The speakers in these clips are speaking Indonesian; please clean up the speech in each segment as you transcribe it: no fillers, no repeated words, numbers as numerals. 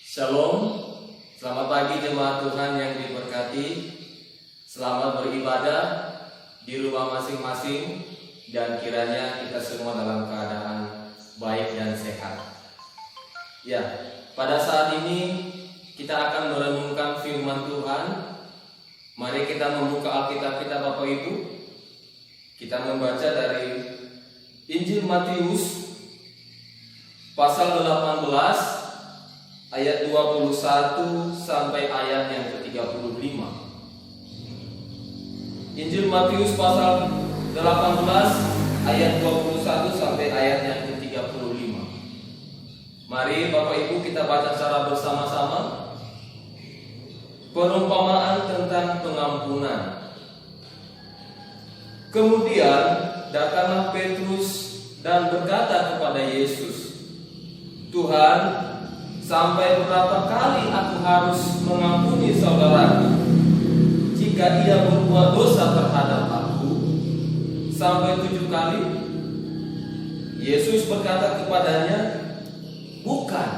Shalom, selamat pagi jemaat Tuhan yang diberkati. Selamat beribadah di rumah masing-masing dan kiranya kita semua dalam keadaan baik dan sehat. Ya, pada saat ini kita akan merenungkan firman Tuhan. Mari kita membuka Alkitab kita Bapak Ibu. Kita membaca dari Injil Matius pasal 18 ayat 21 sampai ayat yang ke-35. Injil Matius pasal 18 ayat 21 sampai ayat yang ke-35. Mari Bapak Ibu kita baca secara bersama-sama. Perumpamaan tentang pengampunan. Kemudian datanglah Petrus dan berkata kepada Yesus, "Tuhan, sampai berapa kali aku harus mengampuni saudaraku jika ia berbuat dosa terhadap aku? Sampai 7 kali?" Yesus berkata kepadanya, "Bukan.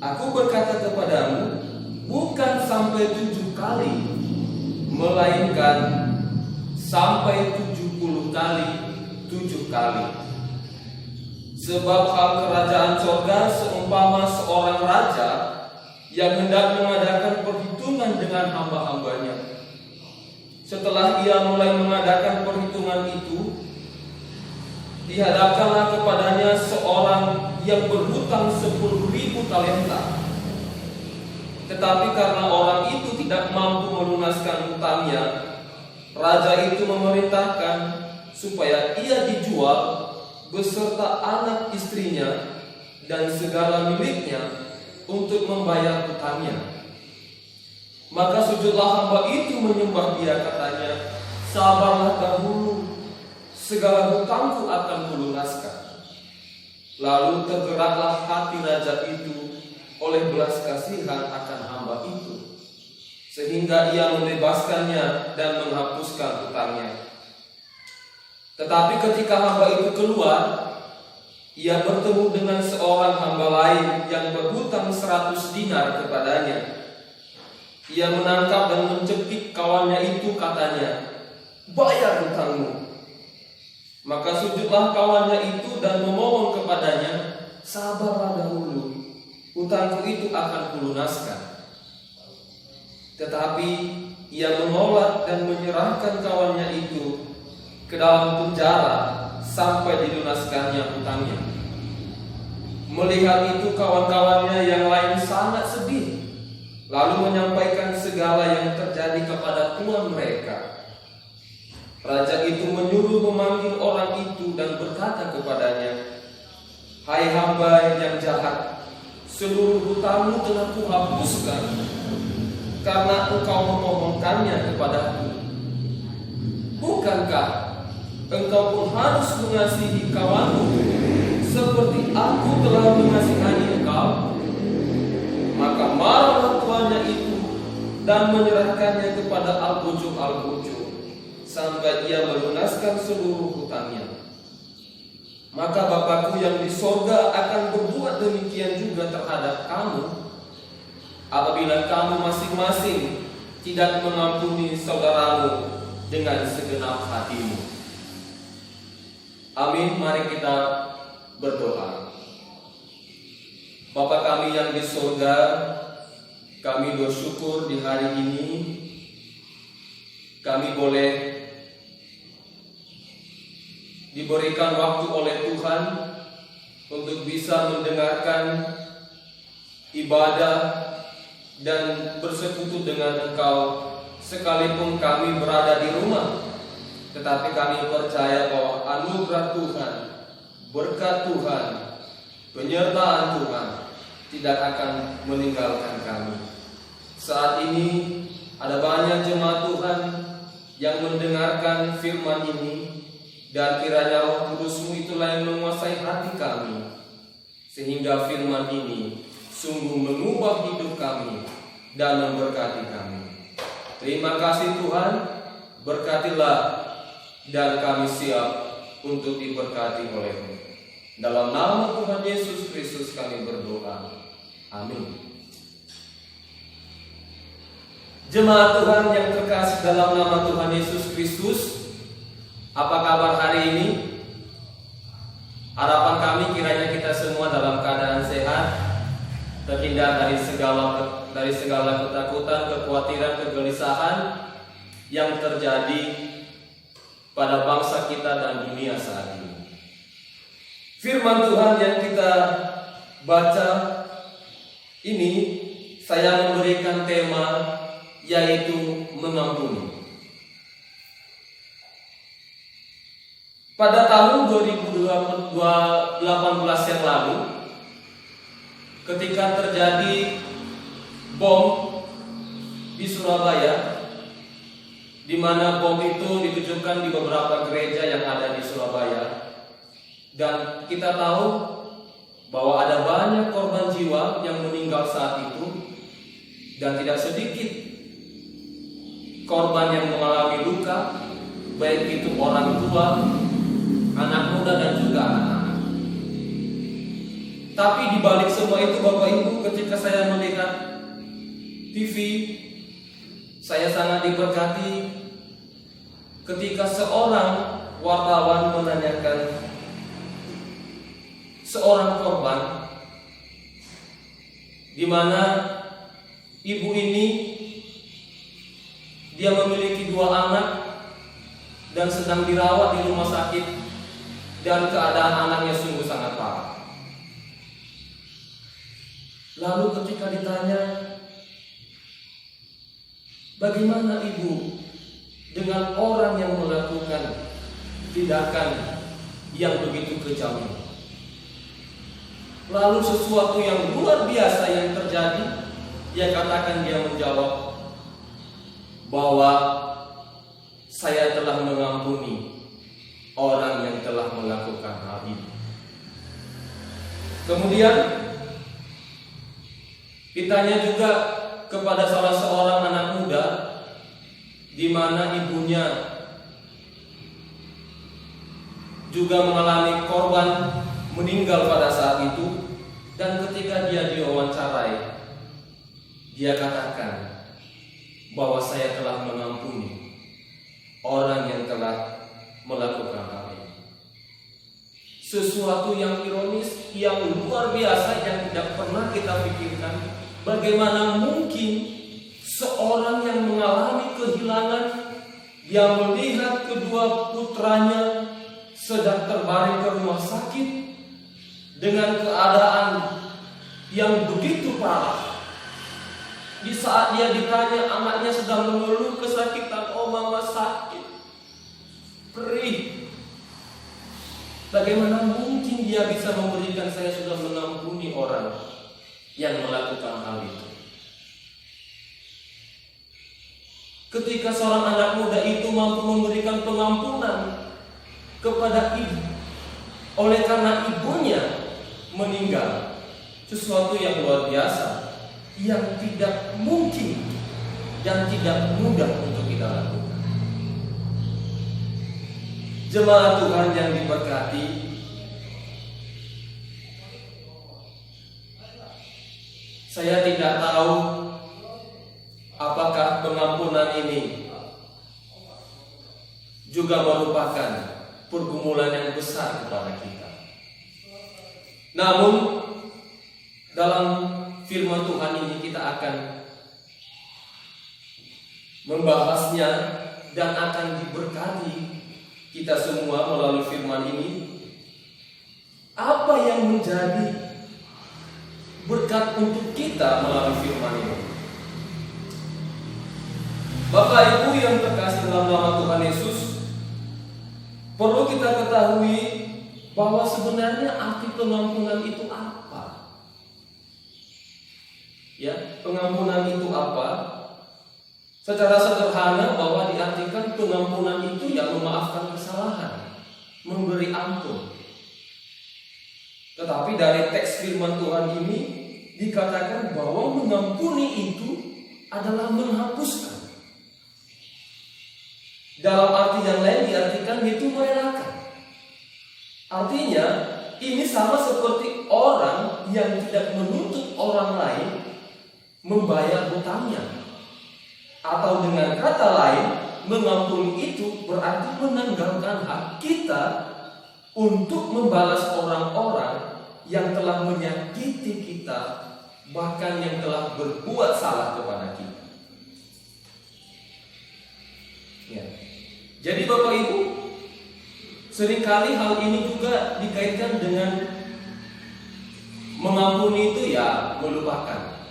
Aku berkata kepadamu, bukan sampai 7 kali, melainkan sampai 70 kali 7 kali. Sebab hal kerajaan sorga seumpama seorang raja yang hendak mengadakan perhitungan dengan hamba-hambanya. Setelah ia mulai mengadakan perhitungan itu, dihadapkanlah kepadanya seorang yang berhutang 10.000 talenta. Tetapi karena orang itu tidak mampu melunaskan hutangnya, raja itu memerintahkan supaya ia dijual beserta anak istrinya dan segala miliknya untuk membayar hutangnya. Maka sujudlah hamba itu menyembah dia, katanya, 'Sabarlah dahulu, segala hutangku akan kulunaskan.' Lalu tergeraklah hati raja itu oleh belas kasihan akan hamba itu, sehingga ia membebaskannya dan menghapuskan hutangnya. Tetapi ketika hamba itu keluar, ia bertemu dengan seorang hamba lain yang berhutang 100 dinar kepadanya. Ia menangkap dan mencepik kawannya itu, katanya, 'Bayar hutangmu.' Maka sujudlah kawannya itu dan memohon kepadanya, 'Sabarlah dahulu, hutangku itu akan kulunaskan.' Tetapi ia menolak dan menyerahkan kawannya itu ke dalam penjara sampai dilunaskannya hutangnya. Melihat itu kawan-kawannya yang lain sangat sedih, lalu menyampaikan segala yang terjadi kepada tuan mereka. Raja itu menyuruh memanggil orang itu dan berkata kepadanya, 'Hai hamba yang jahat, seluruh hutangmu telah kuhapuskan karena engkau memohonkannya kepadaku. Bukankah engkau pun harus mengasihi kawanmu seperti aku telah mengasihani engkau?' Maka marahlah tuannya itu dan menyerahkannya kepada al-bujur sampai ia melunaskan seluruh hutangnya. Maka Bapakku yang di sorga akan berbuat demikian juga terhadap kamu, apabila kamu masing-masing tidak mengampuni saudaramu dengan segenap hatimu." Amin. Mari kita berdoa. Bapa kami yang di surga, kami bersyukur di hari ini kami boleh diberikan waktu oleh Tuhan untuk bisa mendengarkan ibadah dan bersekutu dengan Engkau, sekalipun kami berada di rumah. Tetapi kami percaya bahwa anugerah Tuhan, berkat Tuhan, penyertaan Tuhan tidak akan meninggalkan kami. Saat ini ada banyak jemaat Tuhan yang mendengarkan firman ini, dan kiranya Roh Kudus-Mu itulah yang menguasai hati kami, sehingga firman ini sungguh mengubah hidup kami dan memberkati kami. Terima kasih Tuhan, berkatilah dan kami siap untuk diberkati oleh-Mu. Dalam nama Tuhan Yesus Kristus kami berdoa. Amin. Jemaat Tuhan yang terkasih dalam nama Tuhan Yesus Kristus, apa kabar hari ini? Harapan kami kiranya kita semua dalam keadaan sehat, terhindar dari segala ketakutan, kekhawatiran, kegelisahan yang terjadi pada bangsa kita dan dunia saat ini. Firman Tuhan yang kita baca ini, saya memberikan tema yaitu mengampuni. Pada tahun 2018 yang lalu, ketika terjadi bom di Surabaya, di mana bom itu ditujukan di beberapa gereja yang ada di Surabaya, dan kita tahu bahwa ada banyak korban jiwa yang meninggal saat itu, dan tidak sedikit korban yang mengalami luka, baik itu orang tua, anak muda, dan juga anak-anak. Tapi di balik semua itu, Bapak Ibu, ketika saya melihat TV, saya sangat diberkati ketika seorang wartawan menanyakan seorang korban, di mana ibu ini dia memiliki 2 anak dan sedang dirawat di rumah sakit, dan keadaan anaknya sungguh sangat parah. Lalu ketika ditanya, bagaimana ibu dengan orang yang melakukan tindakan yang begitu kejam ini? Lalu sesuatu yang luar biasa yang terjadi, dia menjawab bahwa saya telah mengampuni orang yang telah melakukan hal ini. Kemudian ditanya juga kepada salah seorang anak muda, di mana ibunya juga mengalami korban meninggal pada saat itu, dan ketika dia diwawancarai, dia katakan bahwa saya telah mengampuni orang yang telah melakukan hal ini. Sesuatu yang ironis, yang luar biasa, yang tidak pernah kita pikirkan. Bagaimana mungkin seorang yang mengalami kehilangan, yang melihat kedua putranya sedang terbaring ke rumah sakit dengan keadaan yang begitu parah. Di saat dia ditanya, anaknya sedang mengeluh kesakitan, oh mama sakit, perih. Bagaimana mungkin dia bisa memberikan, saya sudah mengampuni orang yang melakukan hal itu. Ketika seorang anak muda itu mampu memberikan pengampunan kepada ibu, oleh karena ibunya meninggal, sesuatu yang luar biasa, yang tidak mungkin dan tidak mudah untuk kita lakukan. Jemaat Tuhan yang diberkati, saya tidak tahu apakah pengampunan ini juga merupakan pergumulan yang besar kepada kita. Namun dalam firman Tuhan ini kita akan membahasnya dan akan diberkati kita semua melalui firman ini. Apa yang menjadi berkat untuk kita melalui firman ini? Bapak Ibu yang terkasih dalam nama Tuhan Yesus, perlu kita ketahui bahwa sebenarnya arti pengampunan itu apa? Ya, pengampunan itu apa? Secara sederhana bahwa diartikan pengampunan itu yang memaafkan kesalahan, memberi ampun. Tetapi dari teks firman Tuhan ini dikatakan bahwa mengampuni itu adalah menghapuskan. Dalam arti yang lain diartikan itu merelakan. Artinya ini sama seperti orang yang tidak menuntut orang lain membayar hutangnya. Atau dengan kata lain, mengampuni itu berarti menanggalkan hak kita untuk membalas orang-orang yang telah menyakiti kita, bahkan yang telah berbuat salah kepada kita. Ya. Jadi Bapak Ibu, seringkali hal ini juga dikaitkan dengan mengampuni itu ya melupakan.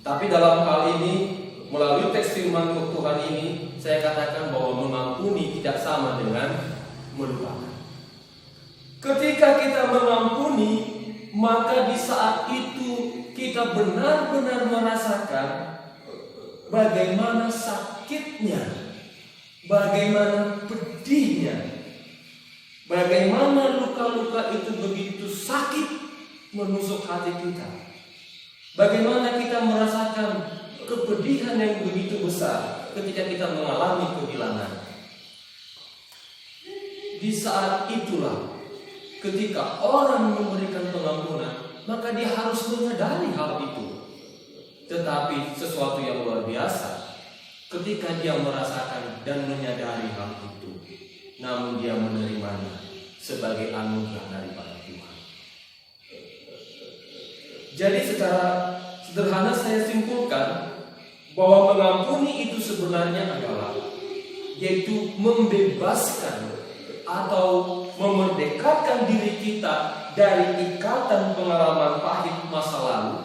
Tapi dalam hal ini, melalui teks firman Tuhan ini, saya katakan bahwa mengampuni tidak sama dengan melupakan. Ketika kita mengampuni, maka di saat itu kita benar-benar merasakan bagaimana sakitnya, bagaimana pedihnya, bagaimana luka-luka itu begitu sakit menusuk hati kita, bagaimana kita merasakan kepedihan yang begitu besar ketika kita mengalami kehilangan. Di saat itulah, ketika orang memberikan pengampunan, maka dia harus menyadari hal itu. Tetapi sesuatu yang luar biasa, ketika dia merasakan dan menyadari hal itu, namun dia menerimanya sebagai anugerah daripada Tuhan. Jadi secara sederhana saya simpulkan bahwa mengampuni itu sebenarnya adalah yaitu membebaskan atau memerdekakan diri kita dari ikatan pengalaman pahit masa lalu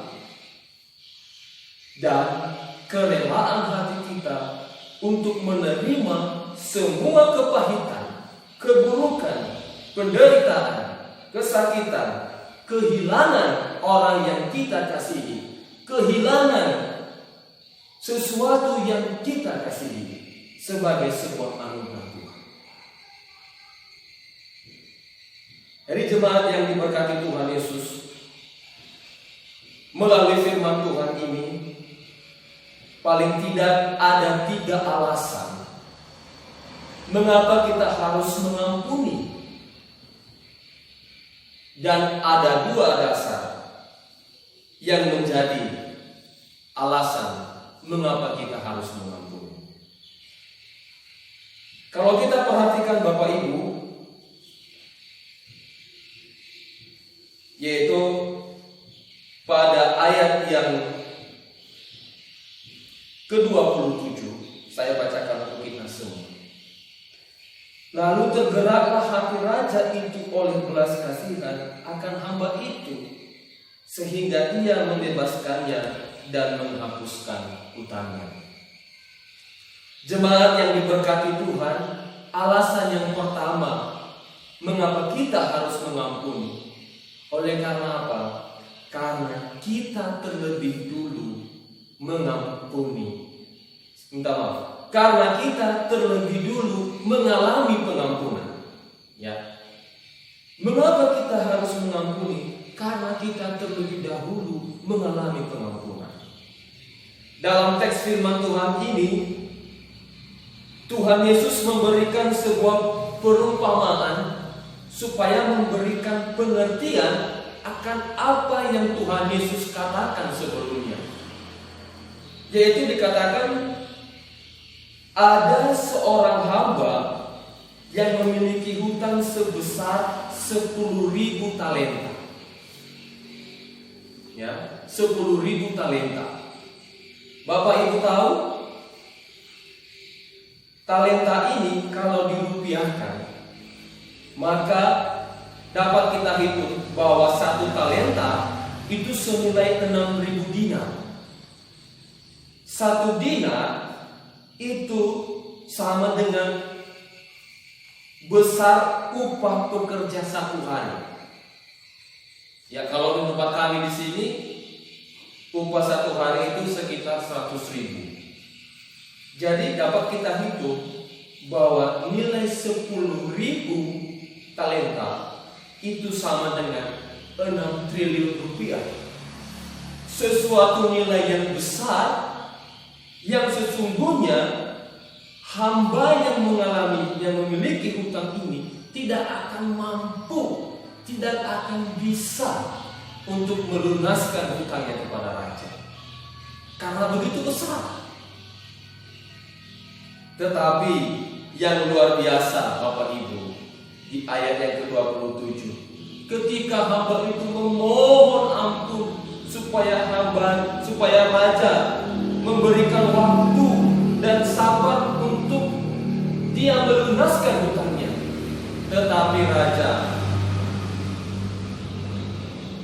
dan kerelaan hati kita untuk menerima semua kepahitan, keburukan, penderitaan, kesakitan, kehilangan orang yang kita kasihi, kehilangan sesuatu yang kita kasihi sebagai sebuah anugerah Tuhan. Dari jemaat yang diberkati Tuhan Yesus, melalui firman Tuhan ini, paling tidak ada 3 alasan mengapa kita harus mengampuni. Dan ada 2 dasar yang menjadi alasan mengapa kita harus mengampuni. Kalau kita perhatikan Bapak Ibu, yaitu pada ayat yang ke-27, saya bacakan untuk kita semua. Lalu tergeraklah hati raja itu oleh belas kasihan akan hamba itu, sehingga ia membebaskannya dan menghapuskan hutangnya. Jemaat yang diberkati Tuhan, alasan yang pertama mengapa kita harus mengampuni, oleh karena apa? Karena kita terlebih dulu mengampuni. Minta maaf. Karena kita terlebih dulu mengalami pengampunan. Ya. Mengapa kita harus mengampuni? Karena kita terlebih dahulu mengalami pengampunan. Dalam teks firman Tuhan ini, Tuhan Yesus memberikan sebuah perumpamaan supaya memberikan pengertian akan apa yang Tuhan Yesus katakan sebelumnya. Yaitu dikatakan ada seorang hamba yang memiliki hutang sebesar 10.000 talenta. Ya, 10.000 talenta. Bapak Ibu tahu, talenta ini kalau dirupiahkan, maka dapat kita hitung bahwa 1 talenta itu senilai 6.000 dinar. 1 dinar itu sama dengan besar upah pekerja 1 hari. Ya, kalau di tempat kami di sini upah 1 hari itu sekitar 100.000. Jadi dapat kita hitung bahwa nilai 10.000 talenta itu sama dengan 6 triliun rupiah. Sesuatu nilai yang besar yang sesungguhnya hamba yang memiliki hutang ini tidak akan mampu, tidak akan bisa untuk melunaskan hutangnya kepada raja. Karena begitu besar. Tetapi yang luar biasa Bapak Ibu, di ayat yang ke-27, ketika hamba itu memohon ampun supaya raja memberikan waktu dan sabar untuk dia melunaskan hutangnya. Tetapi raja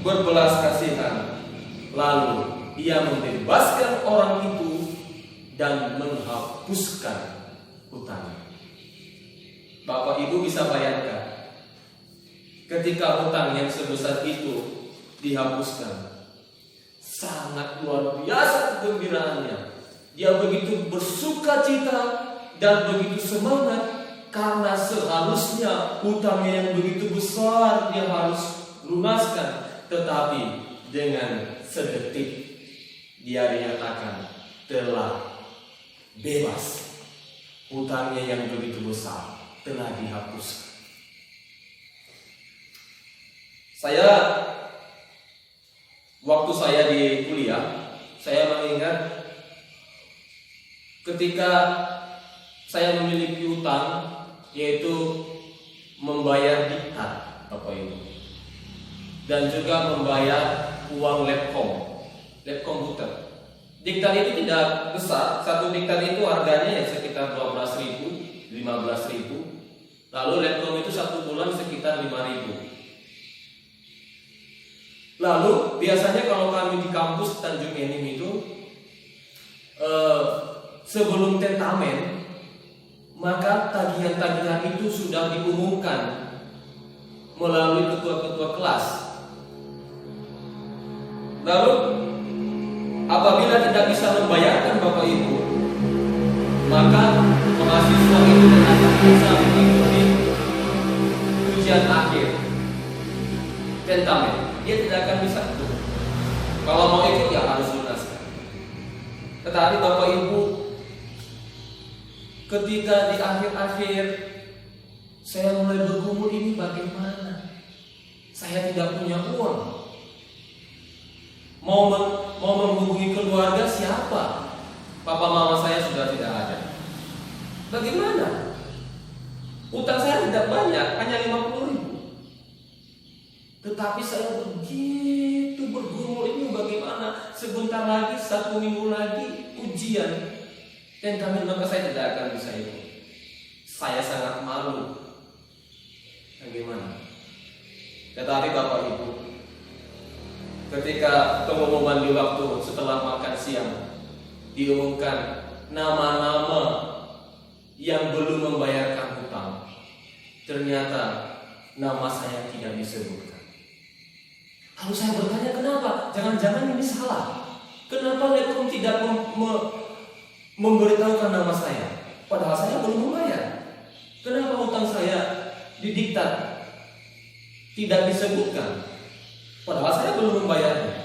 berbelas kasihan, lalu ia membebaskan orang itu dan menghapuskan hutangnya. Bapak Ibu bisa bayangkan, ketika hutang yang sebesar itu dihapuskan, sangat luar biasa kegembiraannya. Dia begitu bersuka cita dan begitu semangat, karena seharusnya hutangnya yang begitu besar dia harus lunaskan. Tetapi dengan sedetik dia dinyatakan telah bebas. Hutangnya yang begitu besar telah dihapuskan. Waktu saya di kuliah, saya mengingat ketika saya memiliki hutang, yaitu membayar diktat, Bapak Ibu, dan juga membayar uang lab komputer. Diktat itu tidak besar, satu diktat itu harganya ya sekitar 12.000, 15.000. Lalu lab kom itu satu bulan sekitar 5.000. Lalu biasanya kalau kami di kampus Tanjung Enim itu sebelum tentamen, maka tagihan-tagihan itu sudah diumumkan melalui ketua-ketua kelas. Lalu apabila tidak bisa membayarkan Bapak Ibu, maka mahasiswa itu akan bisa mengikuti ujian akhir tentamen. Dia tidak akan bisa itu. Kalau mau ikut ya harus lunaskan. Tetapi Bapak Ibu, ketika di akhir-akhir saya mulai bergumul, ini bagaimana? Saya tidak punya uang. Mau menghubungi keluarga siapa? Papa mama saya sudah tidak ada. Bagaimana? Utang saya tidak banyak, hanya 50.000. Tetapi saya begitu bergumul, ini bagaimana? Sebentar lagi, 1 minggu lagi ujian. Dan kami, maka saya tidak akan bisa itu. Saya sangat malu. Bagaimana? Tetapi Bapak Ibu, ketika pengumuman di waktu setelah makan siang, diumumkan nama-nama yang belum membayarkan hutang. Ternyata nama saya tidak disebutkan. Lalu saya bertanya, kenapa? Jangan-jangan ini salah. Kenapa Lekom tidak memberitahukan nama saya? Padahal saya belum membayar. Kenapa hutang saya didiktat tidak disebutkan? Padahal saya belum membayarnya.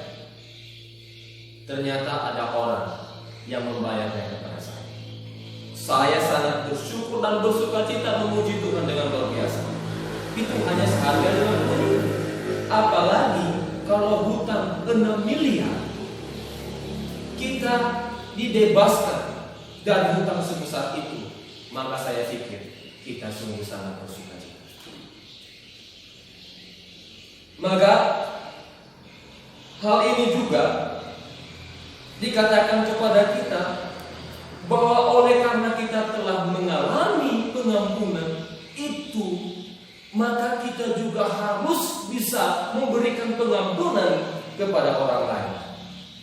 Ternyata ada orang yang membayarnya kepada saya. Saya sangat bersyukur dan bersuka cita memuji Tuhan dengan luar biasa. Itu hanya seharga 50.000. Apalagi kalau hutang 6 miliar, kita dibebaskan dari hutang sebesar itu, maka saya pikir kita sungguh sangat bersuka cita. Maka hal ini juga dikatakan kepada kita bahwa oleh karena kita telah mengalami pengampunan itu, maka kita juga harus bisa memberikan pengampunan kepada orang lain.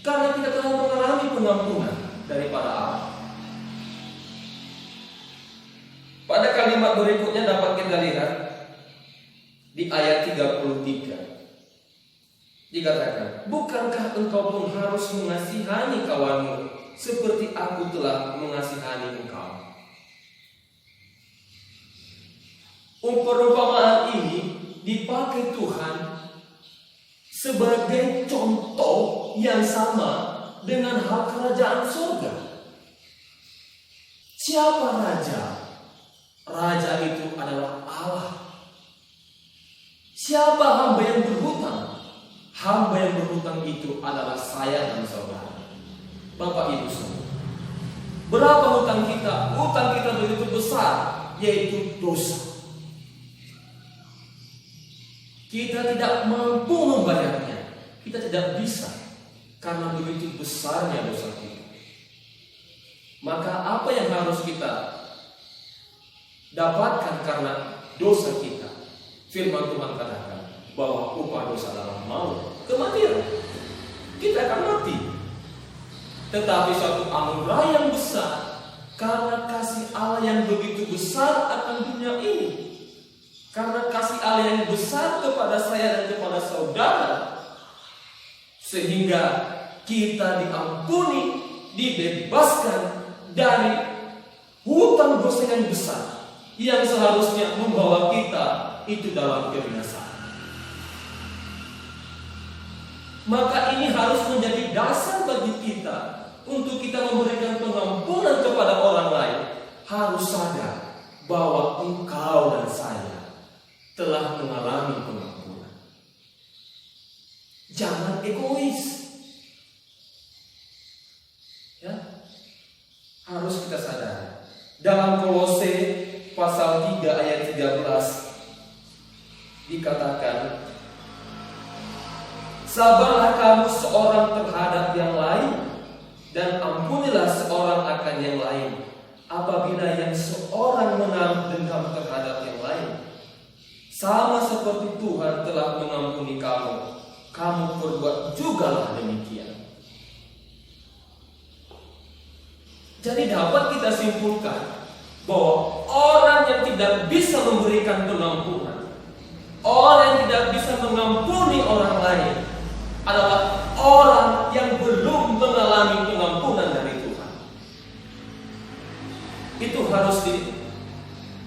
Karena kita telah mengalami pengampunan daripada Allah. Pada kalimat berikutnya dapat kita lihat di ayat 33. Dikatakan, bukankah engkau pun harus mengasihani kawanmu seperti aku telah mengasihani engkau? Perumpamaan ini dipakai Tuhan sebagai contoh yang sama dengan hal kerajaan surga. Siapa raja? Raja itu adalah Allah. Siapa hamba yang berhutang? Hamba yang berhutang itu adalah saya dan saudara. Bapak Ibu semua. Berapa hutang kita? Hutang kita begitu besar, yaitu dosa. Kita tidak mampu membayarnya. Kita tidak bisa karena begitu besarnya dosa kita. Maka apa yang harus kita dapatkan karena dosa kita? Firman Tuhan katakan bahwa upah dosa adalah maut, kematian. Kita akan mati. Tetapi suatu anugerah yang besar karena kasih Allah yang begitu besar akan dunia ini. Karena kasih Allah yang besar kepada saya dan kepada saudara, sehingga kita diampuni, dibebaskan dari hutang dosa yang besar yang seharusnya membawa kita itu dalam kebinasaan. Maka ini harus menjadi dasar bagi kita untuk kita memberikan pengampunan kepada orang lain. Harus sadar bahwa engkau dan saya telah mengalami pengampunan. Jangan egois. Ya, harus kita sadar. Dalam Kolose pasal 3 ayat 13 dikatakan, sabarlah kamu seorang terhadap yang lain, dan ampunilah seorang akan yang lain. Apabila yang seorang menaruh dendam terhadap yang lain, sama seperti Tuhan telah mengampuni kamu, kamu perbuat jugalah demikian. Jadi dapat kita simpulkan bahwa orang yang tidak bisa memberikan pengampunan, orang yang tidak bisa mengampuni orang lain, adalah orang yang belum mengalami pengampunan dari Tuhan. Itu harus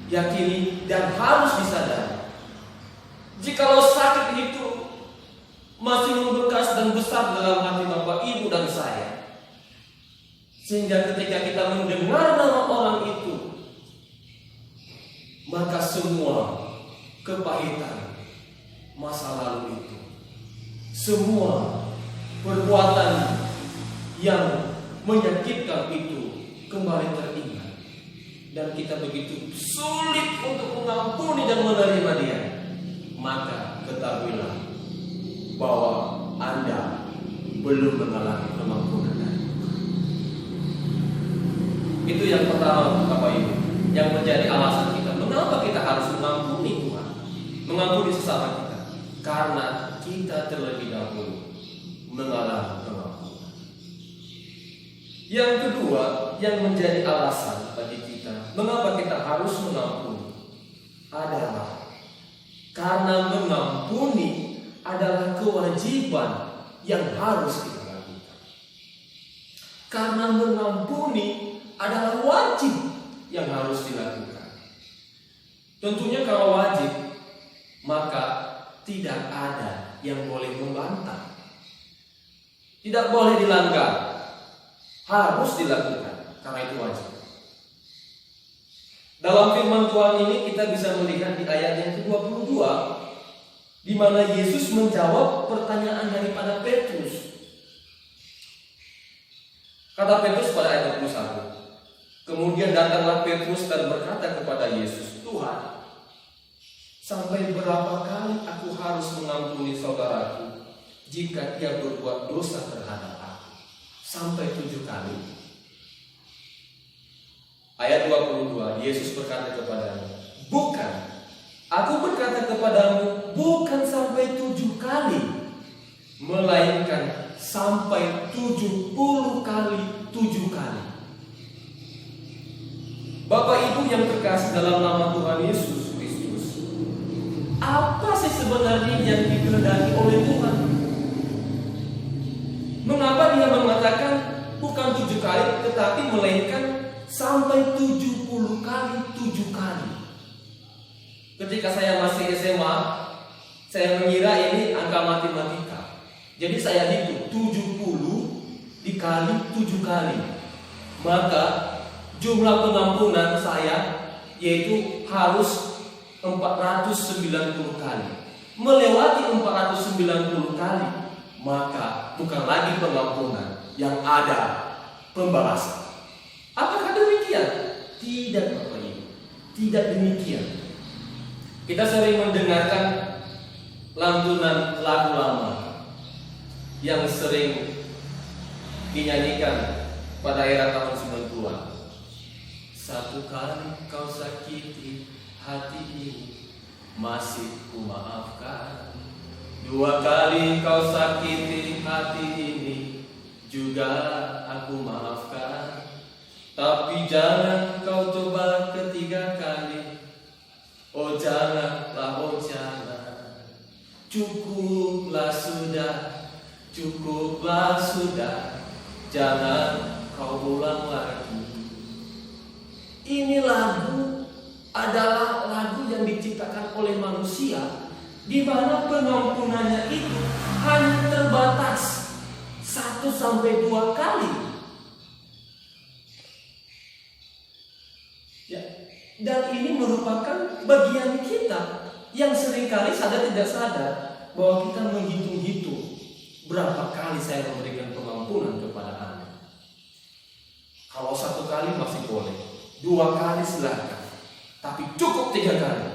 diyakini dan harus disadari. Jikalau sakit itu masih membekas dan besar dalam hati Bapak, Ibu, dan saya, sehingga ketika kita mendengar nama orang itu, maka semua kepahitan masa lalu itu, semua perbuatan yang menyakitkan itu kembali teringat, dan kita begitu sulit untuk mengampuni dan menerima dia. Maka ketahuilah bahwa Anda belum mengalami pengampunan dari Tuhan. Itu yang pertama, Bapak Ibu, yang menjadi alasan kita mengapa kita harus mengampuni Tuhan, mengampuni sesama kita, karena kita terlebih dahulu mengalami pengampunan. Yang kedua, yang menjadi alasan bagi kita mengapa kita harus mengampuni adalah karena mengampuni adalah kewajiban yang harus kita lakukan. Karena mengampuni adalah wajib yang harus dilakukan. Tentunya kalau wajib, maka tidak ada yang boleh membantah. Tidak boleh dilanggar. Harus dilakukan karena itu wajib. Dalam firman Tuhan ini kita bisa melihat di ayat yang ke-22, di mana Yesus menjawab pertanyaan daripada Petrus. Kata Petrus pada ayat 21, kemudian datanglah Petrus dan berkata kepada Yesus, Tuhan, sampai berapa kali aku harus mengampuni saudaraku jika dia berbuat dosa terhadap aku? Sampai 7 kali. Ayat 22, Yesus berkata kepadanya, bukan, aku berkata kepadamu, bukan sampai 7 kali, melainkan sampai 70 kali 7 kali. Bapak Ibu yang terkasih dalam nama Tuhan Yesus Kristus, apa sih sebenarnya yang dikehendaki oleh Tuhan? Mengapa dia mengatakan bukan 7 kali, tetapi melainkan sampai 70 kali 7 kali? Ketika saya masih SMA, saya mengira ini angka matematika. Jadi saya hitung 70 dikali 7 kali. Maka jumlah pengampunan saya yaitu harus 490 kali. Melewati 490 kali, maka bukan lagi pengampunan, yang ada pembalasan. Apakah lihat. Tidak Bapak Ibu, tidak demikian. Kita sering mendengarkan lantunan lagu lama yang sering dinyanyikan pada era tahun 90-an. Satu kali kau sakiti hati ini, masih ku maafkan. Dua kali kau sakiti hati ini, juga aku maafkan. Tapi jangan kau coba ketiga kali. Oh janganlah, oh jangan. Cukuplah sudah, cukuplah sudah. Jangan kau ulang lagi. Ini lagu adalah lagu yang diciptakan oleh manusia, di mana pengampunannya itu hanya terbatas 1-2 kali. Ya, dan ini merupakan bagian kita yang seringkali sadar tidak sadar bahwa kita menghitung-hitung berapa kali saya memberikan pengampunan kepada Anda. Kalau 1 kali masih boleh, 2 kali silakan, tapi cukup 3 kali.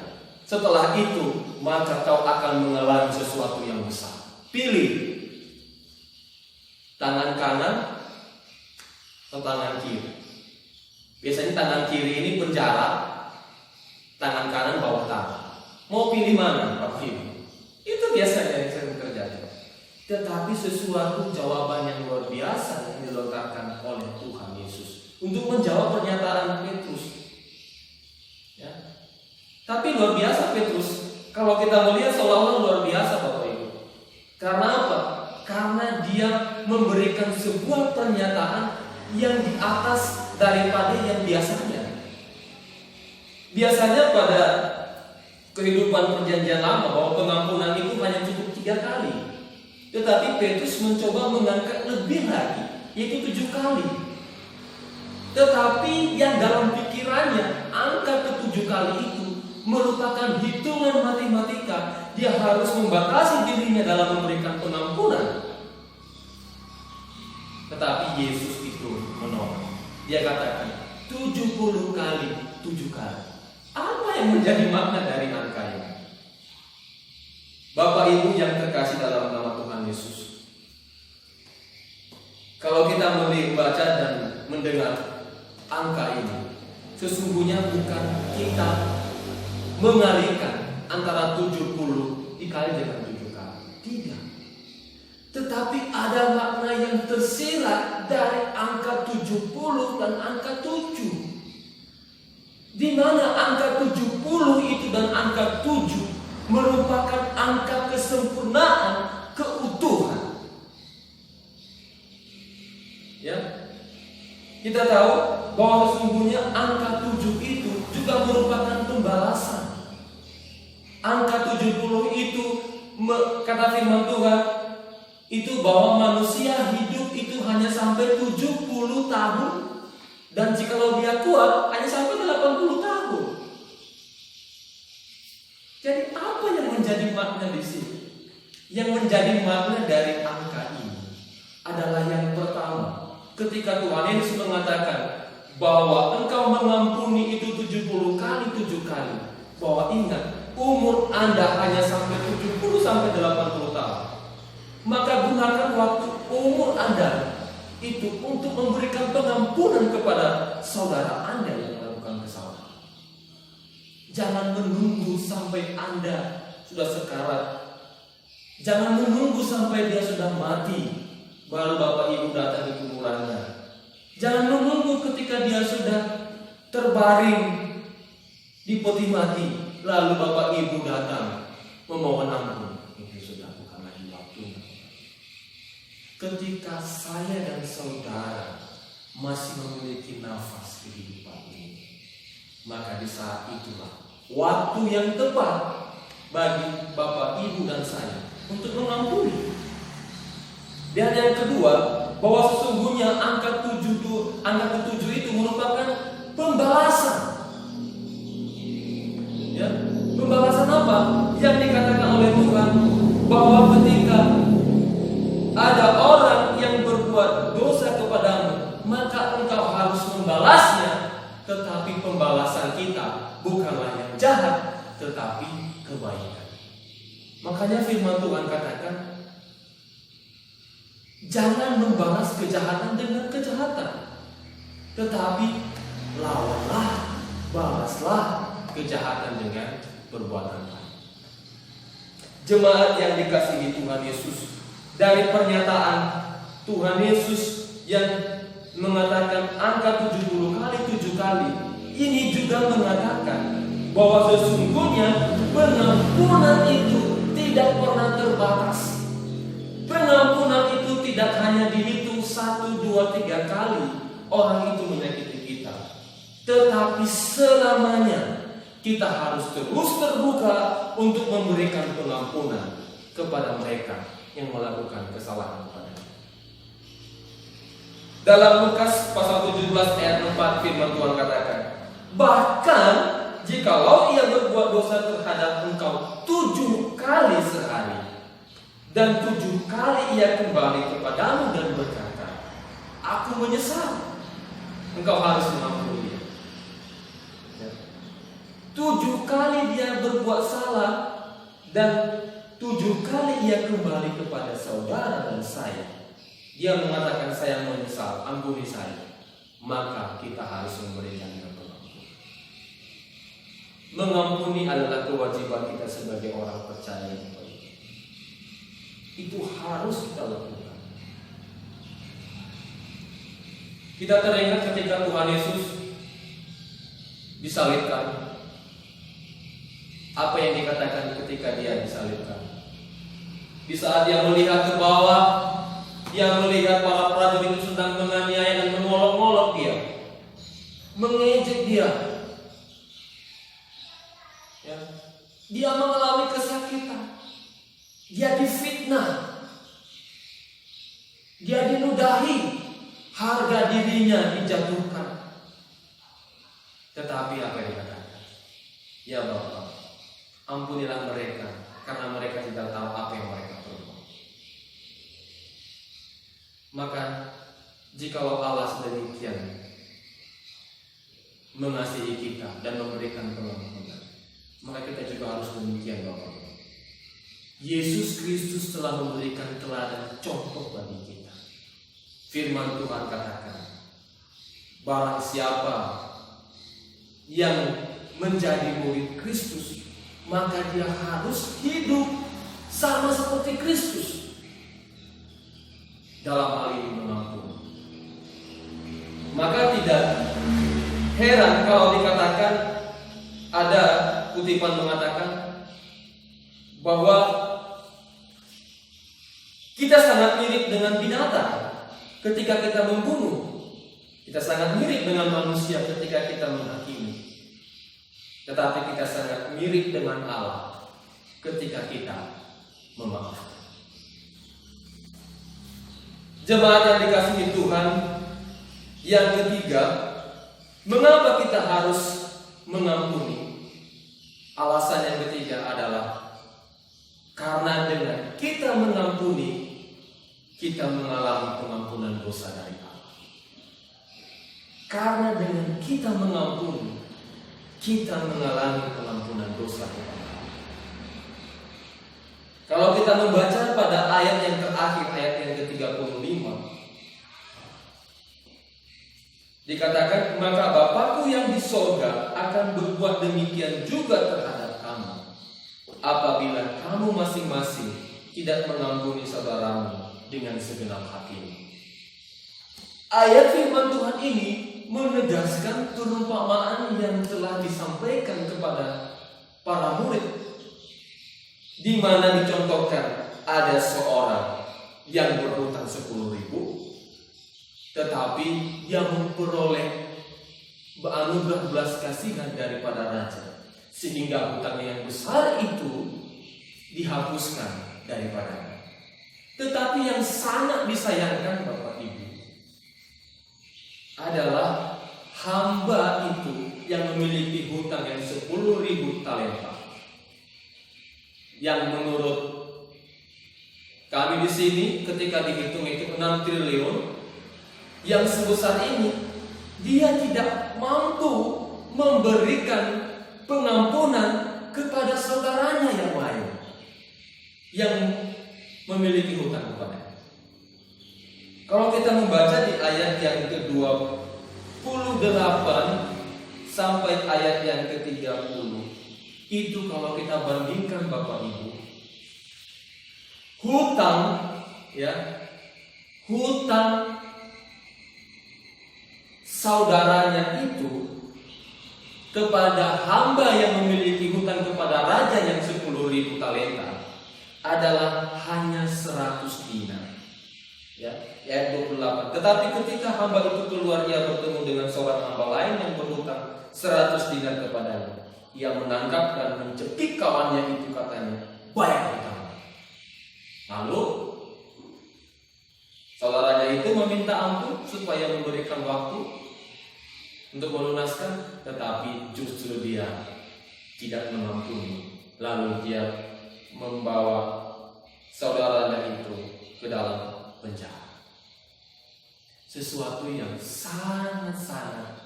Setelah itu maka kau akan mengalami sesuatu yang besar. Pilih tangan kanan atau tangan kiri. Biasanya tangan kiri ini penjara, tangan kanan bawah tanah. Mau pilih mana Bapak Ibu? Itu biasanya yang sering terjadi. Tetapi sesuatu jawaban yang luar biasa yang dilontarkan oleh Tuhan Yesus untuk menjawab pernyataan Petrus. Ya. Tapi luar biasa Petrus, kalau kita melihat seolah-olah luar biasa Bapak Ibu. Karena apa? Karena dia memberikan sebuah pernyataan yang di atas daripada yang biasanya. Biasanya pada kehidupan perjanjian lama bahwa pengampunan itu hanya cukup 3 kali. Tetapi Petrus mencoba mengangkat lebih lagi, yaitu 7 kali. Tetapi yang dalam pikirannya angka ke-7 kali itu merupakan hitungan matematika. Dia harus membatasi dirinya dalam memberikan pengampunan. Tetapi Yesus itu menolak. Dia katakan 70 kali 7 kali. Apa yang menjadi makna dari angka ini? Bapak Ibu yang terkasih dalam nama Tuhan Yesus, kalau kita membaca dan mendengar angka ini, sesungguhnya bukan kita mengalihkan antara 70 dikali dengan 7 kali. Tidak. Tetapi ada makna yang tersirat dari angka 70 dan angka 7. Di mana angka 70 itu dan angka 7 merupakan angka kesempurnaan, keutuhan. Ya. Kita tahu bahwa sesungguhnya angka 7 itu juga merupakan pembalasan. Angka 70 itu kata firman Tuhan itu bahwa manusia hidup itu hanya sampai 70 tahun, dan jikalau dia kuat hanya sampai 80 tahun. Jadi apa yang menjadi makna di sini? Yang menjadi makna dari angka ini adalah yang pertama, ketika Tuhan Yesus mengatakan bahwa engkau mengampuni itu 70 kali 7 kali, bahwa ingat umur Anda hanya sampai 70 sampai 80 tahun. Maka gunakan waktu umur Anda itu untuk memberikan pengampunan kepada saudara Anda yang melakukan kesalahan. Jangan menunggu sampai Anda sudah sekarat. Jangan menunggu sampai dia sudah mati baru Bapak Ibu datang di kuburannya. Jangan menunggu ketika dia sudah terbaring di peti mati lalu Bapak Ibu datang memohon ampun. Ketika saya dan saudara masih memiliki nafas kehidupan ini, maka di saat itulah waktu yang tepat bagi Bapak, Ibu, dan saya untuk mengampuni. Dan yang kedua, bahwa sesungguhnya angka 7 itu merupakan pembalasan. Ya, pembalasan apa? Yang dikatakan oleh Tuhan bahwa ketika ada orang yang berbuat dosa kepadamu, maka engkau harus membalasnya pembalasan kita bukanlah yang jahat, tetapi kebaikan. Makanya firman Tuhan katakan, jangan membalas kejahatan dengan kejahatan, tetapi lawanlah, balaslah kejahatan dengan perbuatan baik. Jemaat yang dikasihi Tuhan Yesus, dari pernyataan Tuhan Yesus yang mengatakan angka 70 kali 7 kali, ini juga mengatakan bahwa sesungguhnya pengampunan itu tidak pernah terbatas. Pengampunan itu tidak hanya dihitung 1, 2, 3 kali orang itu menyakiti kita, tetapi selamanya kita harus terus terbuka untuk memberikan pengampunan kepada mereka yang melakukan kesalahan pada kita. Dalam Lukas pasal 17 ayat 4 firman Tuhan katakan, bahkan jikalau ia berbuat dosa terhadap engkau 7 kali sehari, dan 7 kali ia kembali kepadamu dan berkata, aku menyesal, engkau harus mengampuni dia. 7 kali dia berbuat salah, dan 7 kali ia kembali kepada saudara dan saya, dia mengatakan saya menyesal, ampuni saya, maka kita harus memberikan pengampunan. Mengampuni adalah kewajiban kita sebagai orang percaya yang baik. Itu harus kita lakukan. Kita teringat ketika Tuhan Yesus disalibkan. Apa yang dikatakan ketika dia disalibkan? Di saat dia melihat ke bawah, dia melihat para prajurit itu sedang menganiaya dan mengolok-olok dia, mengejek dia. Ya. Dia mengalami kesakitan, dia difitnah, dia diludahi, harga dirinya dijatuhkan. Tetapi apa yang dikatakan? Ya Bapa, ampunilah mereka, karena mereka tidak tahu apa yang mereka perbuat. Maka jikalau Allah sedemikian mengasihi kita dan memberikan pengampunan, maka kita juga harus demikian Bapak. Yesus Kristus telah memberikan teladan contoh bagi kita. Firman Tuhan katakan, barang siapa yang menjadi murid Kristus, maka dia harus hidup sama seperti Kristus. Dalam hal ini mengampuni. Maka tidak heran kalau dikatakan, ada kutipan mengatakan bahwa kita sangat mirip dengan binatang ketika kita membunuh. Kita sangat mirip dengan manusia ketika kita menghakimi. Tetapi kita sangat mirip dengan Allah ketika kita memaafkan. Jemaat yang dikasihi Tuhan, yang ketiga, mengapa kita harus mengampuni? Alasan yang ketiga adalah karena dengan kita mengampuni, kita mengalami pengampunan dosa dari Allah. Karena dengan kita mengampuni, kita mengalami pengampunan dosa dari Allah. Kalau kita membaca pada ayat yang terakhir, ayat yang ke-35, dikatakan, maka Bapakku yang di sorga akan berbuat demikian juga terhadap kamu, apabila kamu masing-masing tidak mengampuni saudaramu dengan segenap hatimu. Ayat firman Tuhan ini menegaskan perumpamaan yang telah disampaikan kepada para murid, di mana dicontohkan ada seorang yang berhutang 10.000, tetapi dia memperoleh anugerah belas kasihan daripada raja, sehingga hutang yang besar itu dihapuskan daripadanya. Tetapi yang sangat disayangkan Bapak Ibu adalah hamba itu yang memiliki hutang yang 10.000 talenta, yang menurut kami di sini ketika dihitung itu 6 triliun, yang sebesar ini dia tidak mampu memberikan pengampunan kepada saudaranya yang lain yang memiliki hutang kepadanya. Kalau kita membaca di ayat yang ke-28 sampai ayat yang ke-30, itu kalau kita bandingkan Bapak Ibu, hutang saudaranya itu kepada hamba yang memiliki hutang kepada raja yang 10.000 talenta adalah hanya 100 dinar. Ya, ayat 28. Tetapi ketika hamba itu keluar, ia bertemu dengan seorang hamba lain yang berhutang 100 dinar kepadanya. Ia menangkap dan mencekik kawannya itu, katanya, bayar hutang. Lalu saudaranya itu meminta ampun supaya memberikan waktu untuk melunaskan, tetapi justru dia tidak mengampuni. Lalu dia membawa saudaranya itu ke dalam penjara. Sesuatu yang sangat-sangat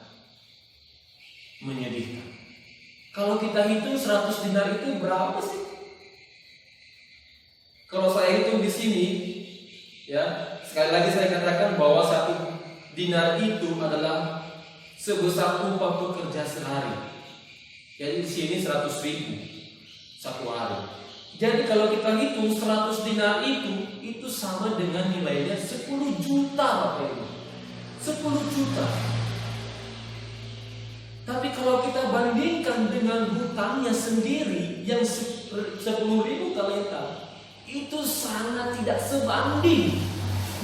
menyedihkan. Kalau kita hitung 100 dinar itu berapa sih? Kalau saya hitung di sini, ya, sekali lagi saya katakan bahwa 1 dinar itu adalah sebesar upah pekerja sehari. Jadi di sini 100.000 satu hari. Jadi kalau kita hitung 100 dinar itu sama dengan nilainya 10 juta, Bapak Ibu. 10 juta. Tapi kalau kita bandingkan dengan hutangnya sendiri yang 10.000 talenta, itu sangat tidak sebanding,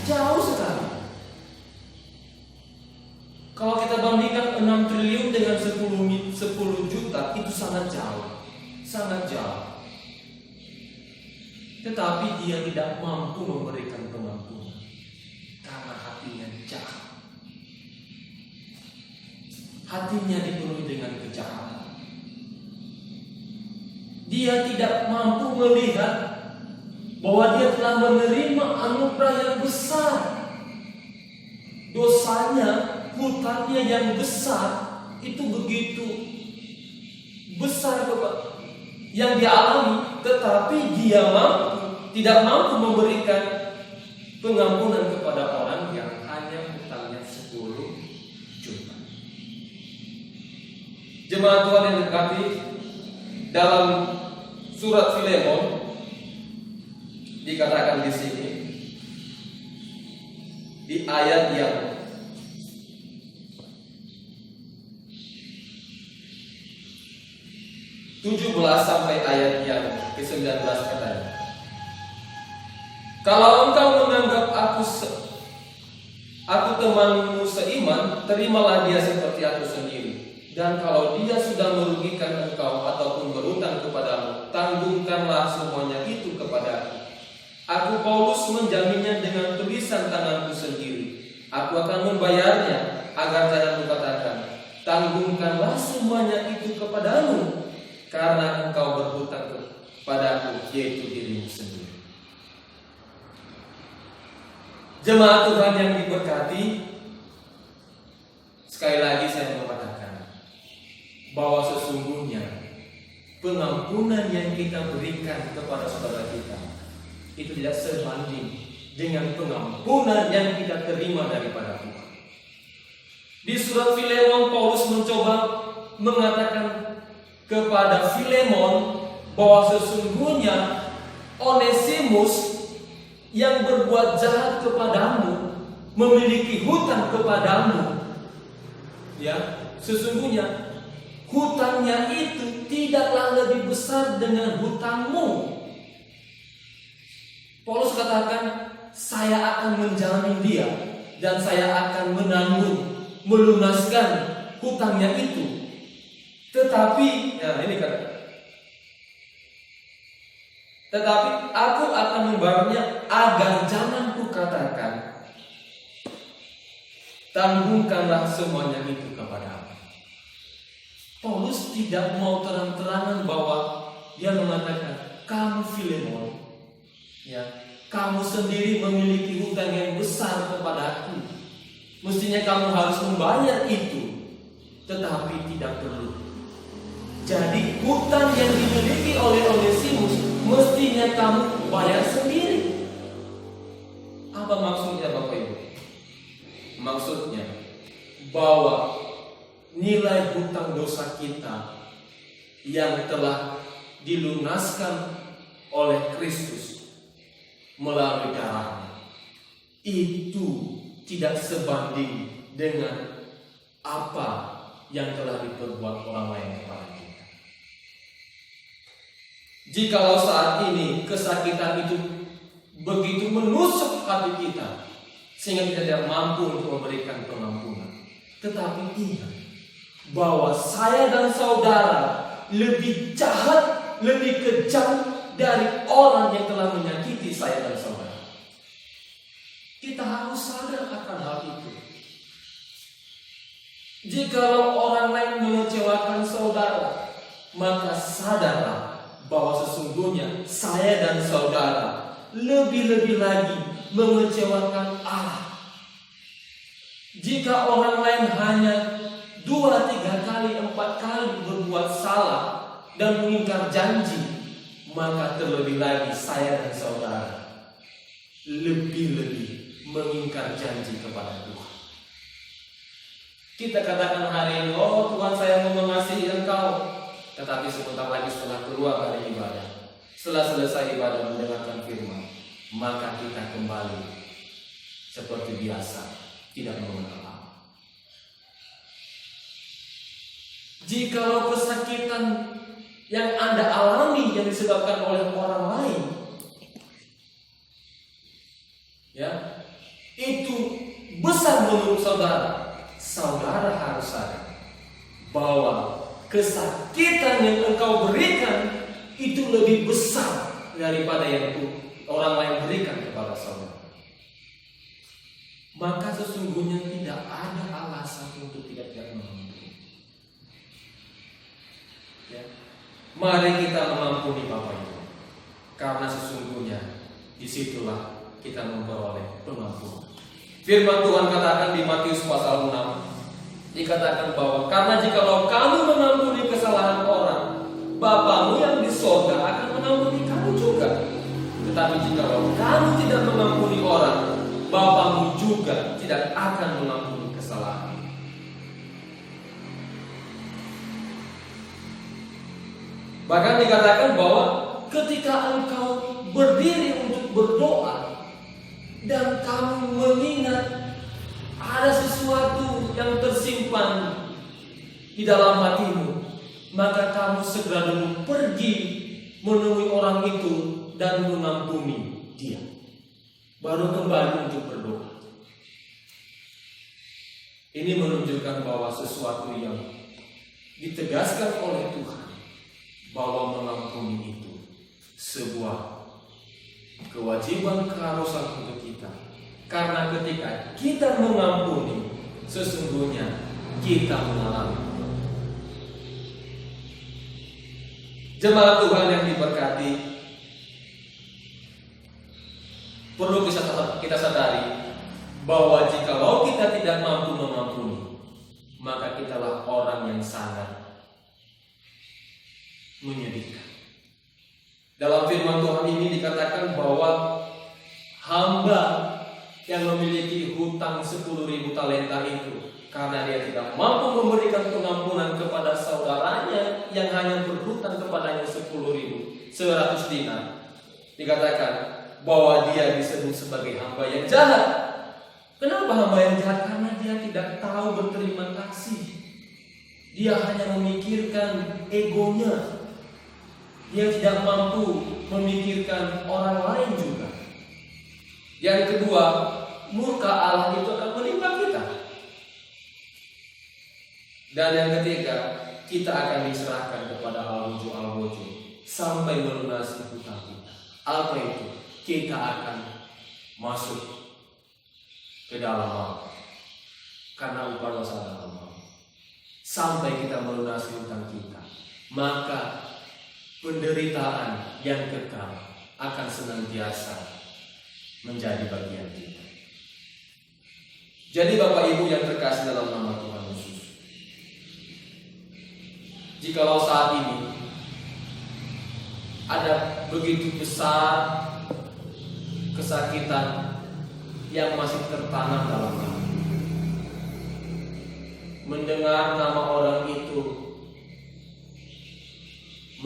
jauh sekali. Kalau kita bandingkan 6 triliun dengan 10 juta, itu sangat jauh, sangat jauh. Tetapi dia tidak mampu memberikan pengampunan karena hatinya jahat. Hatinya dipenuhi dengan kejahatan. Dia tidak mampu melihat bahwa dia telah menerima anugerah yang besar. Dosanya, hutangnya yang besar itu begitu besar, Bapak, yang dia alami, tetapi dia tidak mampu memberikan pengampunan kepada orang yang hanya hutangnya 10 juta. Jemaat Tuhan yang dikasihi, dalam surat Filemon dikatakan di sini di ayat yang ke-17 sampai ayat yang ke-19 katanya, kalau engkau menganggap aku temanmu seiman, terimalah dia seperti aku sendiri. Dan kalau dia sudah merugikan engkau ataupun berutang kepadamu, tanggungkanlah semuanya itu kepada aku. Paulus menjaminnya dengan tulisan tanganku sendiri. Aku akan membayarnya, agar jangan kukatakan, tanggungkanlah semuanya itu kepadamu, karena engkau berhutang kepadaku, yaitu dirimu sendiri. Jemaat Tuhan yang diberkati, sekali lagi saya mengatakan bahwa sesungguhnya pengampunan yang kita berikan kepada saudara kita itu tidak sebanding dengan pengampunan yang kita terima daripada Tuhan. Di surat Filemon, Paulus mencoba mengatakan kepada Filemon bahwa sesungguhnya Onesimus yang berbuat jahat kepadamu, memiliki hutang kepadamu, ya, sesungguhnya hutangnya itu tidaklah lebih besar dengan hutangmu. Paulus katakan, saya akan menjamin dia dan saya akan menanggung, melunaskan hutangnya itu. Tetapi, ya ini kata, tetapi aku akan membayarnya agar jangan kukatakan, tanggungkanlah semuanya itu kepada aku. Paulus tidak mau terang-terangan bahwa dia mengatakan, kamu Filemon, ya, kamu sendiri memiliki hutang yang besar kepada aku. Mestinya kamu harus membayar itu. tetapi tidak perlu. Jadi hutang yang dimiliki oleh Onesimus mestinya kamu bayar sendiri. Apa maksudnya Bapak Ibu? Maksudnya bahwa nilai hutang dosa kita yang telah dilunaskan oleh Kristus melalui darahnya itu tidak sebanding dengan apa yang telah diperbuat orang lain kepada kita. Jikalau saat ini kesakitan itu begitu menusuk hati kita sehingga kita tidak mampu untuk memberikan pengampunan, tetapi ingat bahwa saya dan saudara lebih jahat, lebih kejam dari orang yang telah menyakiti saya dan saudara. Kita harus sadar akan hal itu. Jikalau orang lain mengecewakan saudara, maka sadarlah bahwa sesungguhnya saya dan saudara lebih-lebih lagi mengecewakan Allah. Jika orang lain hanya 2, 3 kali, 4 kali berbuat salah dan mengingkar janji, maka terlebih lagi saya dan saudara lebih-lebih mengingkar janji kepada Tuhan. Kita katakan hari ini, oh Tuhan saya mau mengasihi engkau. Tetapi sebentar lagi setelah keluar dari ibadah, setelah selesai ibadah mendengarkan firman, maka kita kembali seperti biasa, tidak mengenal Allah. Jikalau kesakitan yang Anda alami yang disebabkan oleh orang lain, ya, itu besar menurut saudara, saudara harus sadar bahwa kesakitan yang engkau berikan itu lebih besar daripada yang orang lain berikan kepada saudara. Maka sesungguhnya tidak ada alasan untuk tidak mengampuni. Ya. Mari kita mengampuni Bapak Ibu, karena sesungguhnya disitulah kita memperoleh pengampunan. Firman Tuhan katakan di Matius pasal 6, dikatakan bahwa karena jikalau kamu mengampuni kesalahan orang, Bapamu yang di sorga akan mengampuni kamu juga. Tetapi jikalau kamu tidak mengampuni orang, Bapamu juga tidak akan mengampuni kesalahan. Bahkan dikatakan bahwa ketika engkau berdiri untuk berdoa dan kamu mengingat ada sesuatu yang tersimpan di dalam hatimu, maka kamu segera dulu pergi menemui orang itu dan mengampuni dia. Baru kembali untuk berdoa. Ini menunjukkan bahwa sesuatu yang ditegaskan oleh Tuhan, bahwa mengampuni itu sebuah kewajiban keharusan untuk kita. Karena ketika kita mengampuni, sesungguhnya kita mengalami. Jemaat Tuhan yang diberkati, perlu kita sadari bahwa jikalau kita tidak mampu mengampuni, maka kitalah orang yang sangat menyedihkan. Dalam firman Tuhan ini dikatakan bahwa hamba yang memiliki hutang 10.000 talenta itu, karena dia tidak mampu memberikan pengampunan kepada saudaranya yang hanya berhutang kepadanya 100 dinar, dikatakan bahwa dia disebut sebagai hamba yang jahat. Kenapa hamba yang jahat? Karena dia tidak tahu berterima kasih. Dia hanya memikirkan egonya. Dia tidak mampu memikirkan orang lain juga. Yang kedua, murka Allah itu akan menimpa kita. Dan yang ketiga, kita akan diserahkan kepada al-wujud sampai melunasi hutang kita. Apa itu? Kita akan masuk ke dalam maut, karena upah dosa adalah maut. Sampai kita melunasi hutang kita, maka penderitaan yang kekal akan senantiasa menjadi bagian kita. Jadi Bapak Ibu yang terkasih dalam nama Tuhan Yesus, jikalau saat ini ada begitu besar kesakitan yang masih tertanam dalam kami. Mendengar nama orang itu,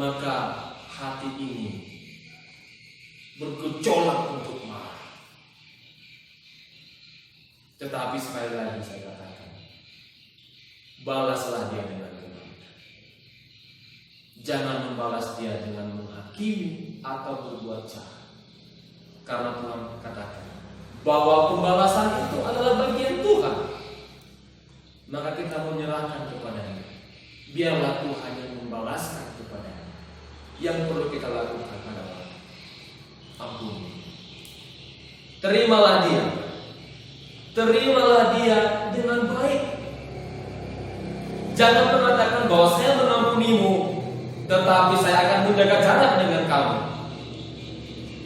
maka hati ini bergejolak untuk marah. Tetapi sekali lagi saya katakan, balaslah dia dengan kebaikan. Jangan membalas dia dengan menghakimi atau berbuat jahat. Karena Tuhan katakan bahwa pembalasan itu adalah bagian Tuhan. Maka kita menyerahkan kepadanya. Biarlah Tuhan yang membalaskan kepadanya. Yang perlu kita lakukan adalah ampuni. Terimalah dia. Terimalah dia dengan baik. Jangan mengatakan bahwa saya mengampunimu, tetapi saya akan menjaga jarak dengan kamu.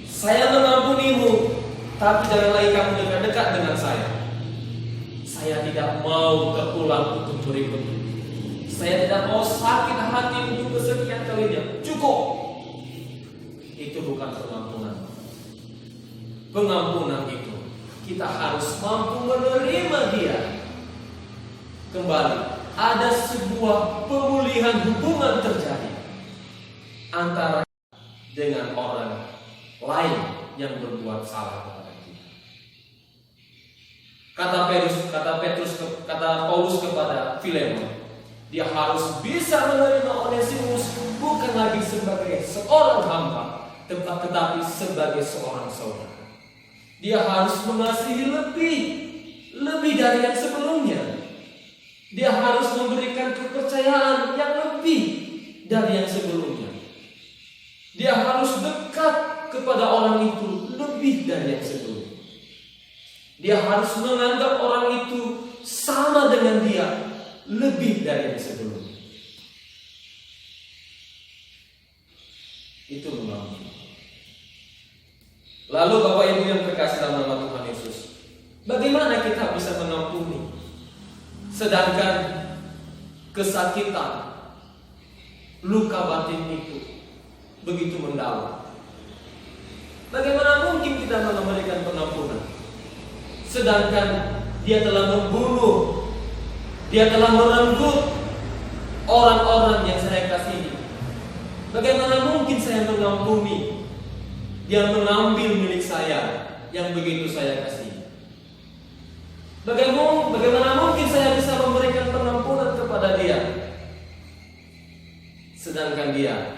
Saya mengampunimu, tapi jangan lagi kamu dekat-dekat dengan saya. Saya tidak mau terulang untuk berikutnya. Saya tidak mau sakit hati untuk kesekian kalinya. Cukup. Itu bukan pengampunan. Pengampunan itu kita harus mampu menerima dia. Kembali, ada sebuah pemulihan hubungan terjadi antara dengan orang lain yang berbuat salah kepada kita. Kata Paulus kepada Filemon, dia harus bisa menerima Onesimus bukan lagi sebagai seorang hamba, tetapi sebagai seorang saudara. Dia harus mengasihi lebih dari yang sebelumnya. Dia harus memberikan kepercayaan yang lebih dari yang sebelumnya. Dia harus dekat kepada orang itu lebih dari yang sebelumnya. Dia harus menganggap orang itu sama dengan dia lebih dari yang sebelumnya. Itu mengampuni. Lalu Bapak Ibu yang terkasih dalam nama Tuhan Yesus, bagaimana kita bisa mengampuni sedangkan kesakitan, luka batin itu begitu mendalam? Bagaimana mungkin kita memberikan pengampunan sedangkan dia telah membunuh, dia telah merenggut orang-orang yang saya kasihi? Bagaimana mungkin saya mengampuni dia mengambil milik saya yang begitu saya kasihi? Bagaimana mungkin saya bisa memberikan pengampunan kepada dia sedangkan dia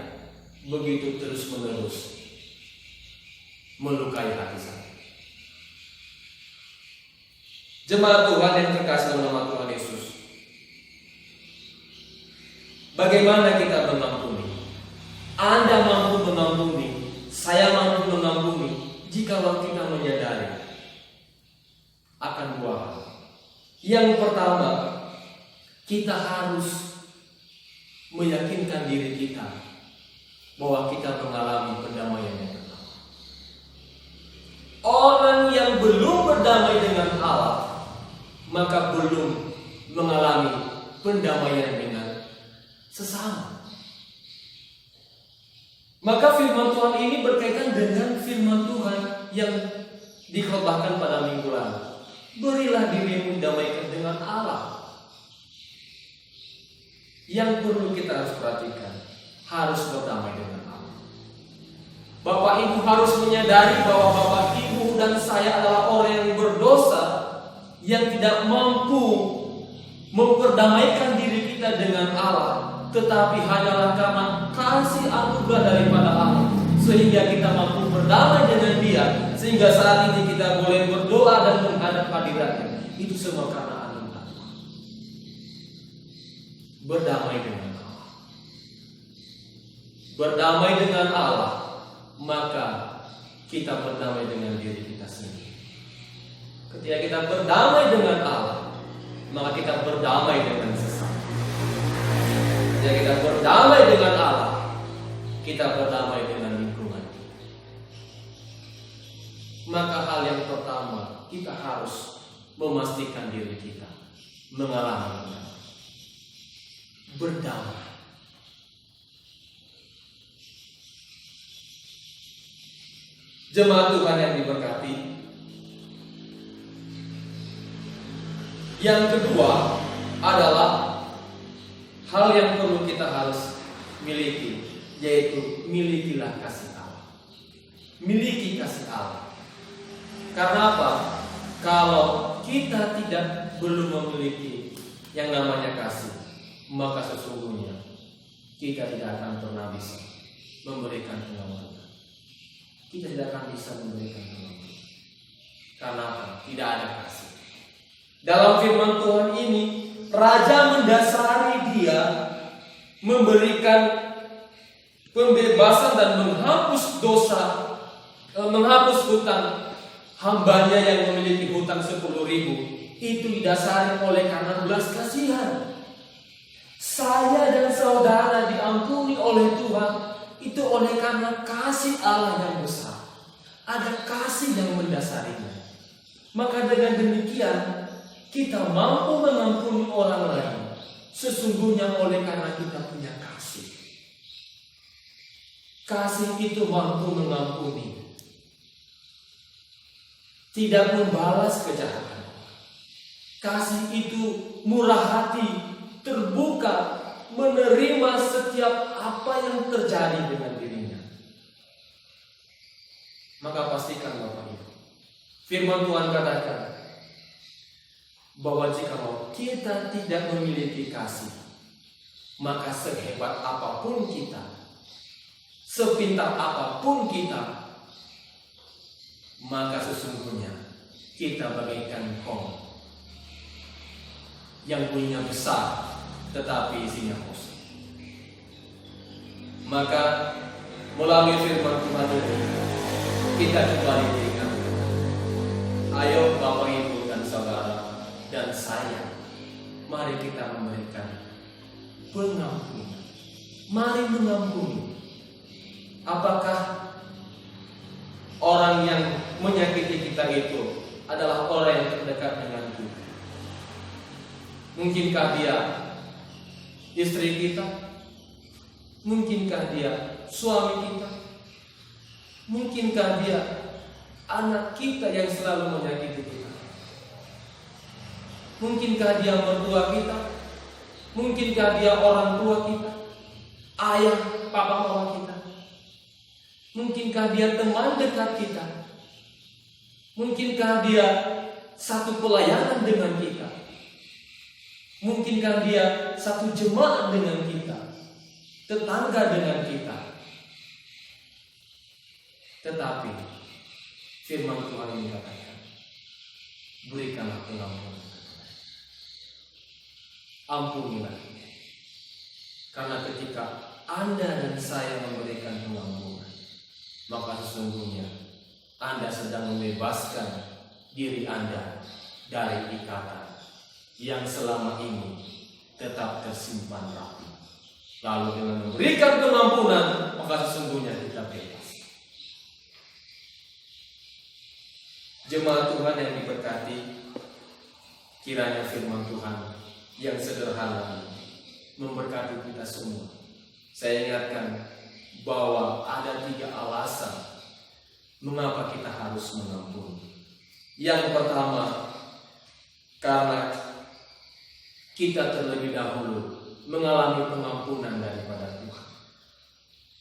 begitu terus-menerus melukai hati saya? Jemaat Tuhan yang terkasih dalam nama Tuhan Yesus, bagaimana kita mengampuni? Anda mampu mengampuni, saya mampu mengampuni jikalau kita menyadari akan dua hal. Yang pertama, kita harus meyakinkan diri kita bahwa kita mengalami pendamaian yang pertama. Orang yang belum berdamai dengan Allah, maka belum mengalami pendamaian dengan sesama. Maka firman Tuhan ini berkaitan dengan firman Tuhan yang dikhotbahkan pada minggu lalu. Berilah dirimu damaikan dengan Allah. Yang perlu kita harus perhatikan, harus berdamai dengan Allah. Bapak Ibu harus menyadari bahwa Bapak Ibu dan saya adalah orang yang berdosa, yang tidak mampu memperdamaikan diri kita dengan Allah, tetapi hanyalah karena kasih anugerah daripada Allah sehingga kita mampu berdamai dengan Dia, sehingga saat ini kita boleh berdoa dan menghadap hadiratnya. Itu semua karena anugerah Allah. Berdamai dengan Allah. Berdamai dengan Allah, maka kita berdamai dengan diri kita sendiri. Ketika kita berdamai dengan Allah, maka kita berdamai dengan sesama. Ketika kita berdamai dengan Allah, kita berdamai dengan lingkungan. Maka hal yang pertama, kita harus memastikan diri kita mengalami berdamai Jemaat Tuhan yang diberkati, yang kedua adalah hal yang perlu kita harus miliki, yaitu milikilah kasih Allah. Miliki kasih Allah. Karena apa? Kalau kita belum memiliki yang namanya kasih, maka sesungguhnya kita tidak akan pernah bisa memberikan pengampunan. Kita tidak akan bisa memberikan pengampunan. Karena apa? Tidak ada kasih. Dalam firman Tuhan ini, Raja mendasari dia memberikan pembebasan dan menghapus dosa, menghapus hutang hambanya yang memiliki hutang 10.000. Itu didasari oleh karena belas kasihan. Saya dan saudara diampuni oleh Tuhan itu oleh karena kasih Allah yang besar. Ada kasih yang mendasarinya. Maka dengan demikian kita mampu mengampuni orang lain sesungguhnya oleh karena kita punya kasih. Kasih itu mampu mengampuni, tidak membalas kejahatan. Kasih itu murah hati, terbuka, menerima setiap apa yang terjadi dengan dirinya. Maka pastikan Bapak Ibu, firman Tuhan katakan bahwa jika kita tidak memiliki kasih, maka sehebat apapun kita, sepintar apapun kita, maka sesungguhnya kita bagaikan kong yang bunyinya besar tetapi isinya kosong. Maka melalui firman Tuhan ini kita kembali diingatkan, ayo Bapak Ibu dan Saudara dan saya, mari kita memberikan pengampunan. Mari mengampuni. Apakah orang yang menyakiti kita itu adalah orang yang terdekat dengan kita? Mungkinkah dia istri kita? Mungkinkah dia suami kita? Mungkinkah dia anak kita yang selalu menyakiti kita? Mungkinkah dia mertua kita? Mungkinkah dia orang tua kita? Ayah, papa, mama kita? Mungkinkah dia teman dekat kita? Mungkinkah dia satu pelayanan dengan kita? Mungkinkah dia satu jemaat dengan kita? Tetangga dengan kita? Tetapi firman Tuhan ini katakan, berikanlah pengampunan. Ampunilah. Karena ketika Anda dan saya memberikan pengampunan, maka sesungguhnya Anda sedang membebaskan diri Anda dari ikatan yang selama ini tetap tersimpan rapi. Lalu dengan memberikan pengampunan, maka sesungguhnya kita bebas. Jemaat Tuhan yang diberkati, kiranya firman Tuhan yang sederhana memberkati kita semua. Saya ingatkan bahwa ada 3 alasan mengapa kita harus mengampuni. Yang pertama, karena kita terlebih dahulu mengalami pengampunan daripada Tuhan.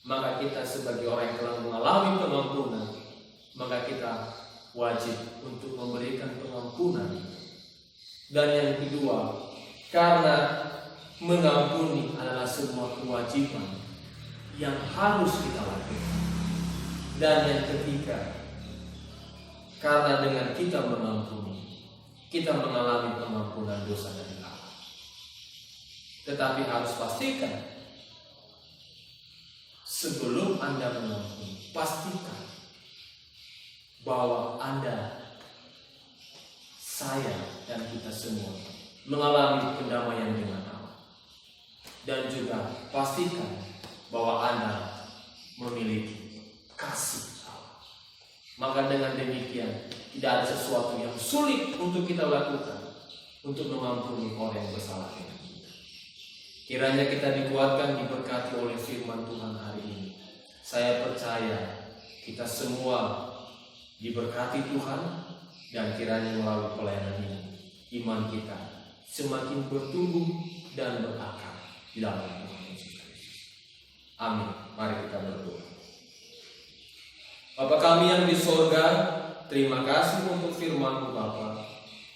Maka kita sebagai orang yang telah mengalami pengampunan, maka kita wajib untuk memberikan pengampunan. Dan yang kedua, karena mengampuni adalah sebuah kewajiban yang harus kita lakukan. Dan yang ketiga, karena dengan kita mengampuni, kita mengalami pengampunan dosa dari Allah. Tetapi harus pastikan, sebelum Anda mengampuni, pastikan bahwa Anda, saya, dan kita semua mengalami pendamaian dengan Allah. Dan juga pastikan bahwa Anda memiliki kasih Allah. Maka dengan demikian tidak ada sesuatu yang sulit untuk kita lakukan untuk mengampuni orang yang bersalah dengan kita. Kiranya kita dikuatkan, diberkati oleh firman Tuhan hari ini. Saya percaya kita semua diberkati Tuhan, dan kiranya melalui pelayanan ini iman kita semakin bertumbuh dan berakar di dalam Tuhan Yesus Kristus. Amin. Mari kita berdoa. Bapa kami yang di sorga, terima kasih untuk firman-Mu Bapa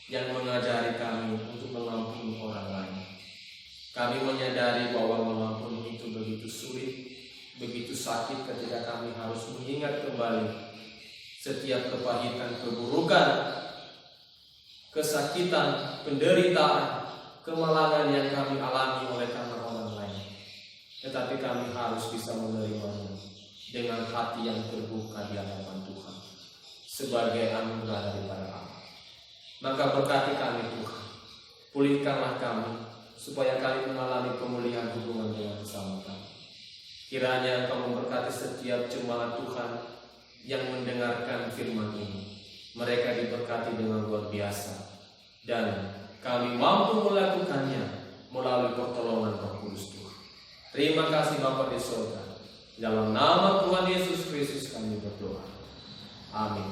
yang mengajari kami untuk mengampuni orang lain. Kami menyadari bahwa mengampuni itu begitu sulit, begitu sakit ketika kami harus mengingat kembali setiap kepahitan, keburukan, kesakitan, penderitaan, kemalangan yang kami alami oleh karena orang lain. Tetapi kami harus bisa menerimanya dengan hati yang terbuka di hadapan Tuhan sebagai anugerah daripada Allah. Maka berkati kami Tuhan, pulihkanlah kami supaya kami mengalami pemulihan hubungan dengan sesama kami. Kiranya Engkau memberkati setiap jemaat Tuhan yang mendengarkan firman ini. Mereka diberkati dengan luar biasa, dan kami mampu melakukannya melalui pertolongan Roh Kudus Tuhan. Terima kasih Bapa di surga. Dalam nama Tuhan Yesus Kristus kami berdoa. Amin.